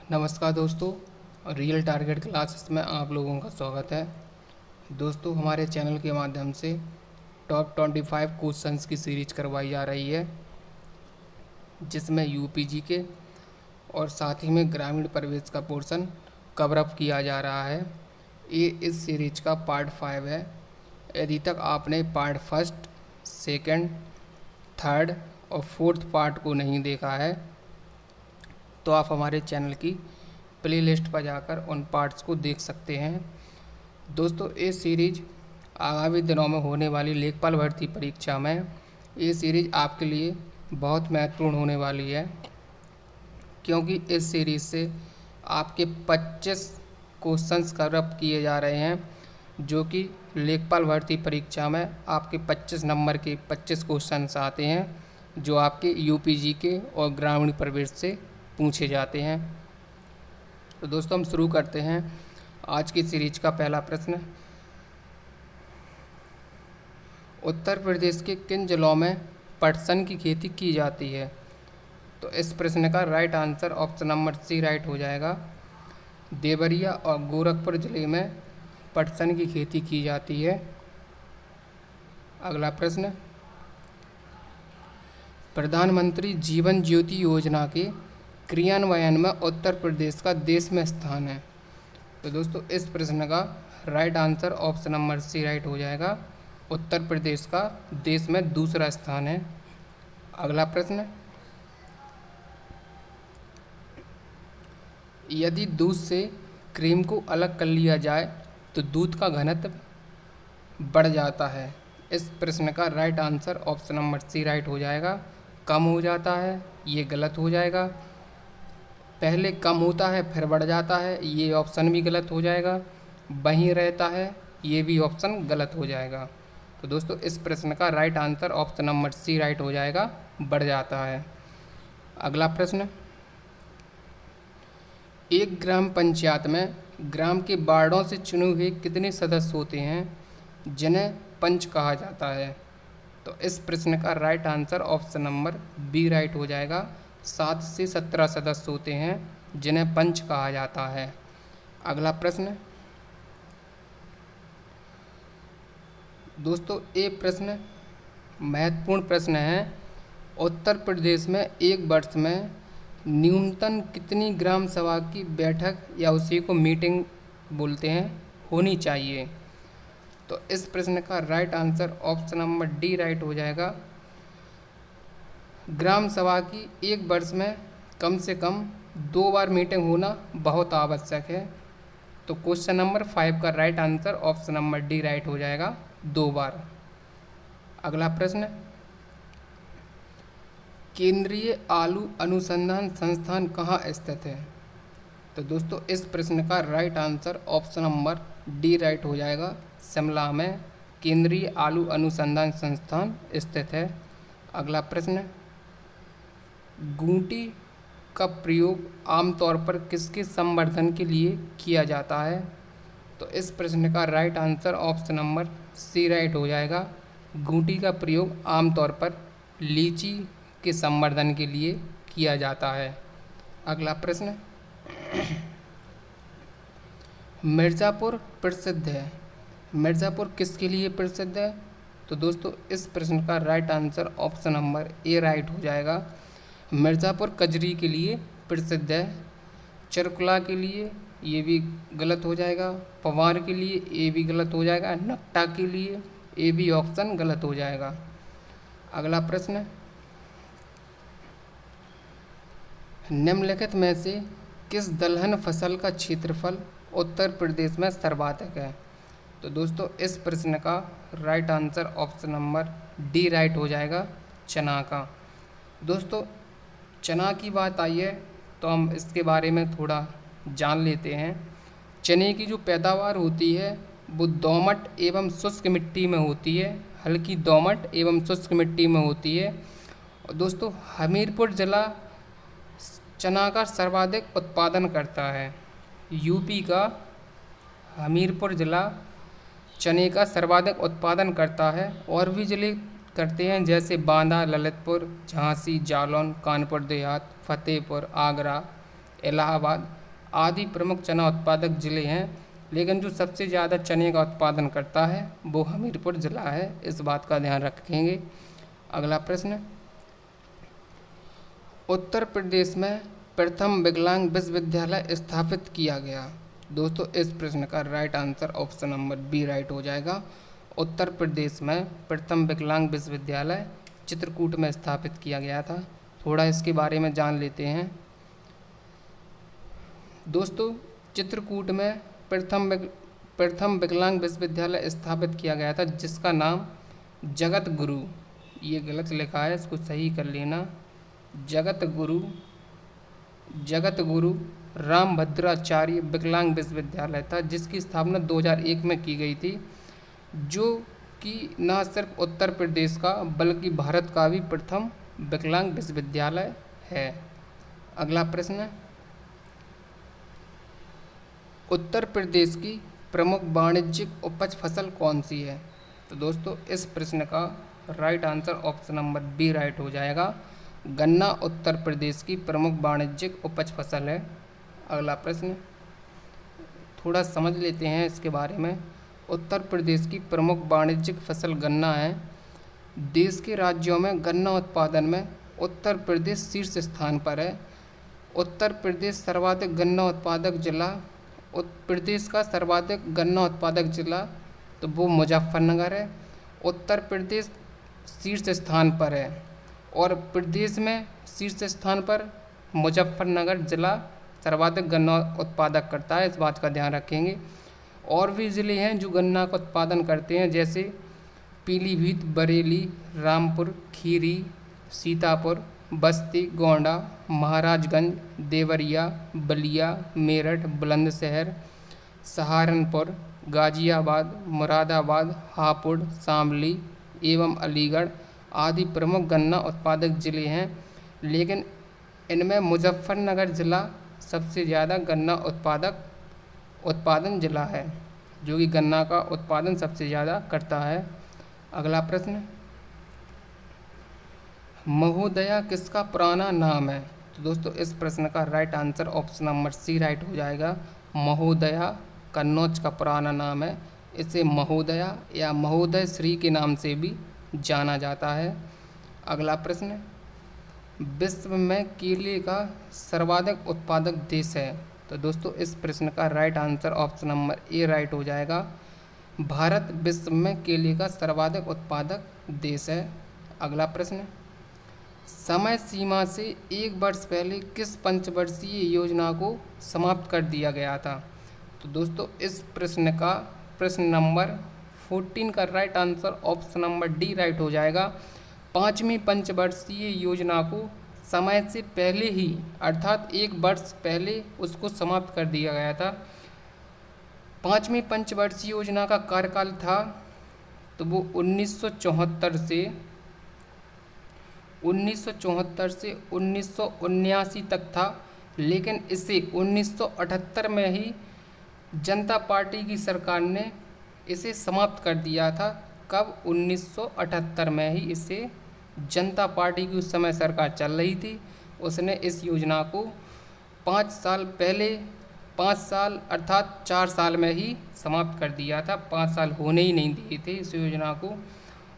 नमस्कार दोस्तों, real target classes में आप लोगों का स्वागत है। दोस्तों, हमारे चैनल के माध्यम से टॉप 25 क्वेश्चंस की सीरीज करवाई जा रही है, जिसमें यूपीजी के और साथ ही में ग्रामीण परिवेश का पोर्शन कवर अप किया जा रहा है। ये इस सीरीज का पार्ट 5 है। यदि तक आपने पार्ट फर्स्ट, सेकंड, थर्ड और फोर्थ पार्ट को नहीं देखा है तो आप हमारे चैनल की प्लेलिस्ट पर जाकर उन पार्ट्स को देख सकते हैं। दोस्तों, ये सीरीज आगामी दिनों में होने वाली लेखपाल भर्ती परीक्षा में ये सीरीज आपके लिए बहुत महत्वपूर्ण होने वाली है, क्योंकि इस सीरीज से आपके 25 क्वेश्चंस कवर अप किए जा रहे हैं, जो कि लेखपाल भर्ती परीक्षा में आपके 25 नंबर के 25 क्वेश्चंस आते हैं, जो आपके यूपीजी के और ग्रामीण प्रवेश से पूछे जाते हैं। तो दोस्तों, हम शुरू करते हैं आज की सीरीज का पहला प्रश्न। उत्तर प्रदेश के किन जिलों में पटसन की खेती की जाती है? तो इस प्रश्न का right answer option number C right हो जाएगा। देवरिया और गोरखपुर जिले में पटसन की खेती की जाती है। अगला प्रश्न, प्रधानमंत्री जीवन ज्योति योजना के क्रियान्वयन में उत्तर प्रदेश का देश में स्थान है। तो दोस्तों, इस प्रश्न का right answer option number C right हो जाएगा। उत्तर प्रदेश का देश में दूसरा स्थान है। अगला प्रश्न, यदि दूध से क्रीम को अलग कर लिया जाए तो दूध का घनत्व बढ़ जाता है। इस प्रश्न का right answer option number C right हो जाएगा। कम हो जाता है, ये गलत हो जाएगा। पहले कम होता है फिर बढ़ जाता है, ये ऑप्शन भी गलत हो जाएगा। वहीं रहता है, ये भी ऑप्शन गलत हो जाएगा। तो दोस्तों, इस प्रश्न का right answer option number C right हो जाएगा, बढ़ जाता है। अगला प्रश्न, एक ग्राम पंचायत में ग्राम के वार्डों से चुने हुए कितने सदस्य होते हैं जिन्हें पंच कहा जाता है? तो इस प्रश्न का right answer option number B right हो जाएगा। 7 से 17 सदस्य होते हैं जिन्हें पंच कहा जाता है। अगला प्रश्न, दोस्तों, ये प्रश्न महत्वपूर्ण प्रश्न है। उत्तर प्रदेश में एक वर्ष में न्यूनतम कितनी ग्राम सभा की बैठक या उसी को मीटिंग बोलते हैं होनी चाहिए? तो इस प्रश्न का right answer option number D right हो जाएगा। ग्राम सभा की एक वर्ष में कम से कम 2 बार मीटिंग होना बहुत आवश्यक है। तो क्वेश्चन नंबर 5 का right answer option number D right हो जाएगा, 2 बार। अगला प्रश्न, केंद्रीय आलू अनुसंधान संस्थान कहाँ स्थित है? तो दोस्तों, इस प्रश्न का right answer option number D right हो जाएगा। शिमला में केंद्रीय आलू अनुसंधान संस्थान स्थित है। अगला प्रश्न, गूंटी का प्रयोग आमतौर पर किसके संवर्धन के लिए किया जाता है? तो इस प्रश्न का right answer option number C right हो जाएगा। गूंटी का प्रयोग आमतौर पर लीची के संवर्धन के लिए किया जाता है। अगला प्रश्न, मिर्ज़ापुर प्रसिद्ध है, मिर्ज़ापुर किसके लिए प्रसिद्ध है? तो दोस्तों, इस प्रश्न का right answer option number A right हो जाएगा। मिर्ज़ापुर कजरी के लिए प्रसिद्ध है। चरकुला के लिए ये भी गलत हो जाएगा। पवार के लिए ये भी गलत हो जाएगा। नक्टा के लिए ये भी ऑप्शन गलत हो जाएगा। अगला प्रश्न, निम्नलिखित में से किस दलहन फसल का क्षेत्रफल उत्तर प्रदेश में सर्वाधिक है? तो दोस्तों, इस प्रश्न का right answer option number D right हो जाएगा, चना का। दोस्तों, चना की बात आई है तो हम इसके बारे में थोड़ा जान लेते हैं। चने की जो पैदावार होती है वो दोमट एवं शुष्क मिट्टी में होती है, हल्की दोमट एवं शुष्क मिट्टी में होती है। और दोस्तों, हमीरपुर ज़िला चना का सर्वाधिक उत्पादन करता है। यूपी का हमीरपुर ज़िला चने का सर्वाधिक उत्पादन करता है। और भी ज़िले करते हैं, जैसे बांदा, ललितपुर, झांसी, जालौन, कानपुर देहात, फतेहपुर, आगरा, इलाहाबाद आदि प्रमुख चना उत्पादक जिले हैं, लेकिन जो सबसे ज़्यादा चने का उत्पादन करता है वो हमीरपुर ज़िला है। इस बात का ध्यान रखेंगे। अगला प्रश्न, उत्तर प्रदेश में प्रथम विकलांग विश्वविद्यालय स्थापित किया गया। दोस्तों इस प्रश्न का right answer option number B right हो जाएगा। उत्तर प्रदेश में प्रथम विकलांग विश्वविद्यालय चित्रकूट में स्थापित किया गया था। थोड़ा इसके बारे में जान लेते हैं। दोस्तों चित्रकूट में प्रथम विकलांग विश्वविद्यालय स्थापित किया गया था, जिसका नाम जगत गुरु, ये गलत लिखा है, इसको सही कर लेना, जगत गुरु रामभद्राचार्य विकलांग विश्वविद्यालय था, जिसकी स्थापना 2001 में की गई थी, जो कि न सिर्फ उत्तर प्रदेश का बल्कि भारत का भी प्रथम विकलांग विश्वविद्यालय है। अगला प्रश्न, उत्तर प्रदेश की प्रमुख वाणिज्यिक उपज फसल कौन सी है। तो दोस्तों इस प्रश्न का right answer option number B right हो जाएगा। गन्ना उत्तर प्रदेश की प्रमुख वाणिज्यिक उपज फसल है। अगला प्रश्न, थोड़ा समझ लेते हैं इसके बारे में। उत्तर प्रदेश की प्रमुख वाणिज्यिक फसल गन्ना है। देश के राज्यों में गन्ना उत्पादन में उत्तर प्रदेश शीर्ष स्थान पर है। उत्तर प्रदेश सर्वाधिक गन्ना उत्पादक जिला, प्रदेश का सर्वाधिक गन्ना उत्पादक जिला तो वो मुजफ्फरनगर है। उत्तर प्रदेश शीर्ष स्थान पर है और प्रदेश में शीर्ष स्थान पर मुजफ्फरनगर जिला सर्वाधिक गन्ना उत्पादक करता है। इस बात का ध्यान रखेंगे। और भी ज़िले हैं जो गन्ना का उत्पादन करते हैं, जैसे पीलीभीत, बरेली, रामपुर, खीरी, सीतापुर, बस्ती, गोंडा, महाराजगंज, देवरिया, बलिया, मेरठ, बुलंदशहर, सहारनपुर, गाजियाबाद, मुरादाबाद, हापुड़, शामली एवं अलीगढ़ आदि प्रमुख गन्ना उत्पादक जिले हैं, लेकिन इनमें मुजफ्फरनगर ज़िला सबसे ज़्यादा गन्ना उत्पादन जिला है, जो कि गन्ना का उत्पादन सबसे ज़्यादा करता है। अगला प्रश्न, महोदया किसका पुराना नाम है। तो दोस्तों इस प्रश्न का right answer option number C right हो जाएगा। महोदया कन्नौज का पुराना नाम है। इसे महोदया या महोदय श्री के नाम से भी जाना जाता है। अगला प्रश्न, विश्व में केले का सर्वाधिक उत्पादक देश है। तो दोस्तों इस प्रश्न का right answer option number A right हो जाएगा। भारत विश्व में केले का सर्वाधिक उत्पादक देश है। अगला प्रश्न, समय सीमा से 1 वर्ष पहले किस पंचवर्षीय योजना को समाप्त कर दिया गया था। तो दोस्तों इस प्रश्न का प्रश्न नंबर 14 का right answer option number D right हो जाएगा। 5वीं पंचवर्षीय योजना को समय से पहले ही, अर्थात 1 वर्ष पहले उसको समाप्त कर दिया गया था। 5वीं पंचवर्षीय योजना का कार्यकाल था तो वो 1974 से 1979 तक था, लेकिन इसे 1978 में ही जनता पार्टी की सरकार ने इसे समाप्त कर दिया था। कब? 1978 में ही इसे जनता पार्टी की उस समय सरकार चल रही थी, उसने इस योजना को 5 साल पहले, 5 साल अर्थात 4 साल में ही समाप्त कर दिया था। 5 साल होने ही नहीं दिए थे इस योजना को।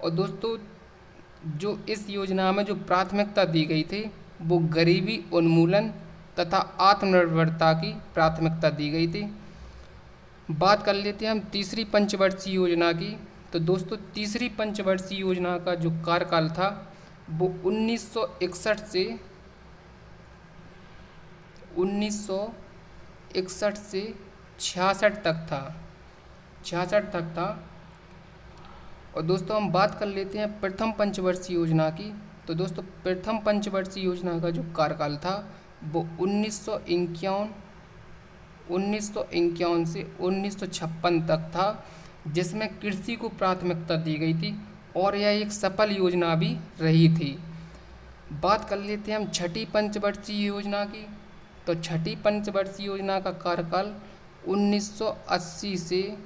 और दोस्तों जो इस योजना में जो प्राथमिकता दी गई थी वो गरीबी उन्मूलन तथा आत्मनिर्भरता की प्राथमिकता दी गई थी। बात कर लेते हैं हम तीसरी पंचवर्षीय योजना की। तो दोस्तों तीसरी पंचवर्षीय योजना का जो कार्यकाल था वो 1961 से 66 तक था। और दोस्तों हम बात कर लेते हैं प्रथम पंचवर्षीय योजना की। तो दोस्तों प्रथम पंचवर्षीय योजना का जो कार्यकाल था वो 1951 से 1956 तक था, जिसमें कृषि को प्राथमिकता दी गई थी और यह एक सफल योजना भी रही थी। बात कर लेते हैं हम छठी पंचवर्षीय योजना की। तो छठी पंचवर्षीय योजना का कार्यकाल 1980 से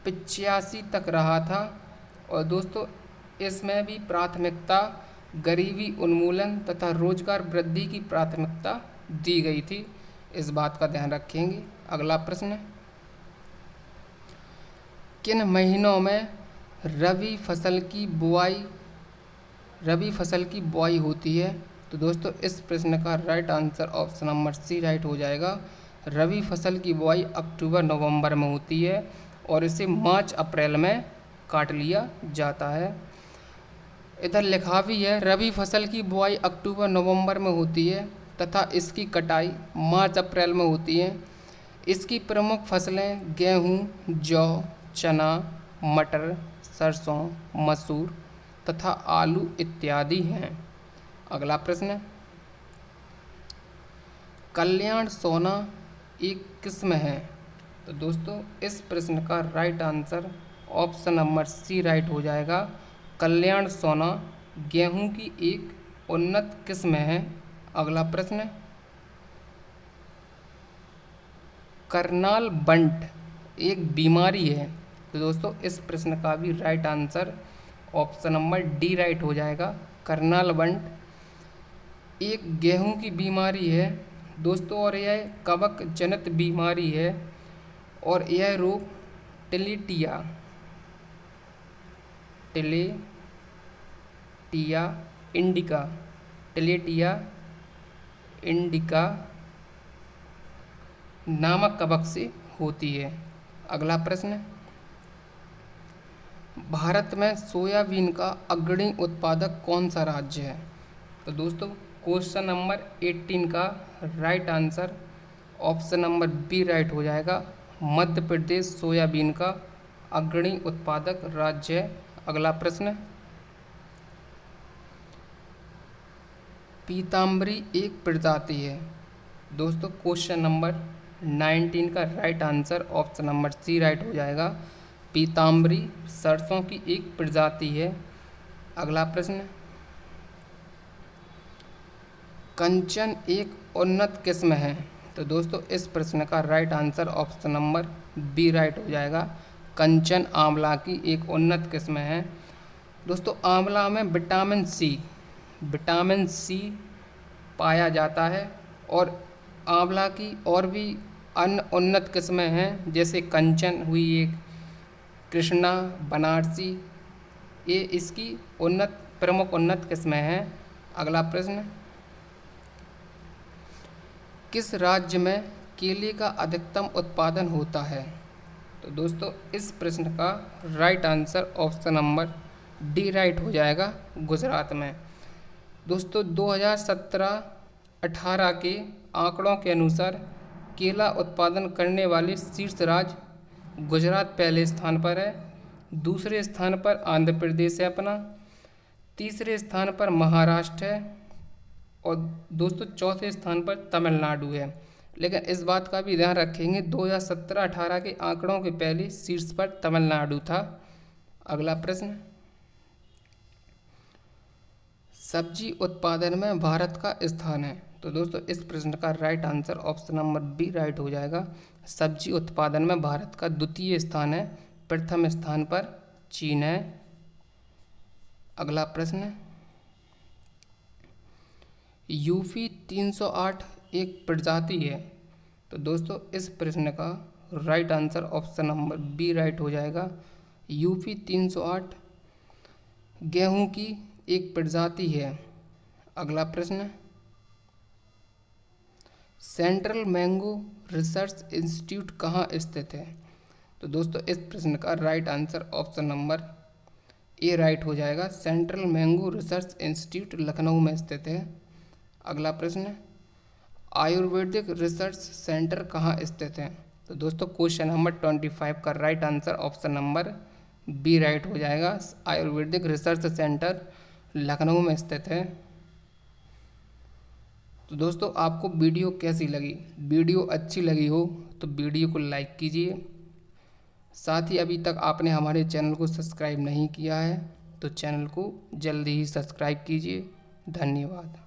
85 तक रहा था। और दोस्तों इसमें भी प्राथमिकता गरीबी उन्मूलन तथा रोजगार वृद्धि की प्राथमिकता दी गई थी। इस बात का ध्यान रखेंगे। अगला प्रश्न, किन महीनों में रबी फसल की बुआई होती है? तो दोस्तों इस प्रश्न का right answer option number C right हो जाएगा। रबी फसल की बुआई अक्टूबर नवंबर में होती है और इसे मार्च अप्रैल में काट लिया जाता है। इधर लिखा भी है रबी फसल की बुआई अक्टूबर नवंबर में होती है तथा इसकी कटाई मार्च अप्रैल में होती है। इसकी प्रमुख फसलें गेहूँ, जौ, चना, मटर, सरसों, मसूर तथा आलू इत्यादि हैं। अगला प्रश्न, कल्याण सोना एक किस्म है? तो दोस्तों इस प्रश्न का right answer option number C right हो जाएगा। कल्याण सोना गेहूं की एक उन्नत किस्म है। अगला प्रश्न, करनाल बंट एक बीमारी है? तो दोस्तों इस प्रश्न का भी right answer option number D right हो जाएगा। करनाल बंट एक गेहूं की बीमारी है दोस्तों, और यह कवक जनित बीमारी है और यह रोग टिलिटिया इंडिका नामक कवक से होती है। अगला प्रश्न, भारत में सोयाबीन का अग्रणी उत्पादक कौन सा राज्य है? तो दोस्तों क्वेश्चन नंबर 18 का right answer option number B right हो जाएगा। मध्य प्रदेश सोयाबीन का अग्रणी उत्पादक राज्य है। अगला प्रश्न, पीताम्बरी एक प्रजाति है? दोस्तों क्वेश्चन नंबर 19 का right answer option number C right हो जाएगा। पीताम्बरी सरसों की एक प्रजाति है। अगला प्रश्न, कंचन एक उन्नत किस्म है? तो दोस्तों इस प्रश्न का right answer option number B right हो जाएगा। कंचन आंवला की एक उन्नत किस्म है। दोस्तों आंवला में विटामिन सी पाया जाता है और आंवला की और भी अन्य उन्नत किस्में हैं जैसे कंचन हुई एक, कृष्णा, बनारसी, ये इसकी प्रमुख उन्नत किस्में हैं। अगला प्रश्न, किस राज्य में केले का अधिकतम उत्पादन होता है? तो दोस्तों इस प्रश्न का right answer option number D right हो जाएगा, गुजरात में। दोस्तों 2017-18 के आंकड़ों के अनुसार केला उत्पादन करने वाले शीर्ष राज्य गुजरात पहले स्थान पर है, दूसरे स्थान पर आंध्र प्रदेश है अपना, तीसरे स्थान पर महाराष्ट्र है और दोस्तों चौथे स्थान पर तमिलनाडु है। लेकिन इस बात का भी ध्यान रखेंगे 2017-18 के आंकड़ों के पहले शीर्ष पर तमिलनाडु था। अगला प्रश्न, सब्जी उत्पादन में भारत का स्थान है? तो दोस्तों इस प्रश्न का right answer option number B right हो जाएगा। सब्जी उत्पादन में भारत का द्वितीय स्थान है, प्रथम स्थान पर चीन है। अगला प्रश्न, यूपी 308 एक प्रजाति है? तो दोस्तों इस प्रश्न का right answer option number B right हो जाएगा। यूपी 308 गेहूं की एक प्रजाति है। अगला प्रश्न, सेंट्रल मैंगो रिसर्च इंस्टीट्यूट कहाँ स्थित है? तो दोस्तों इस प्रश्न का right answer option number A right हो जाएगा। Central mango research institute Lucknow में स्थित है। अगला प्रश्न, आयुर्वेदिक रिसर्च सेंटर कहाँ स्थित है? तो दोस्तों क्वेश्चन नंबर 25 का right answer option number B right हो जाएगा। आयुर्वेदिक रिसर्च सेंटर लखनऊ में स्थित है। तो दोस्तों आपको वीडियो कैसी लगी? वीडियो अच्छी लगी हो तो वीडियो को लाइक कीजिए। साथ ही अभी तक आपने हमारे चैनल को सब्सक्राइब नहीं किया है तो चैनल को जल्दी ही सब्सक्राइब कीजिए। धन्यवाद।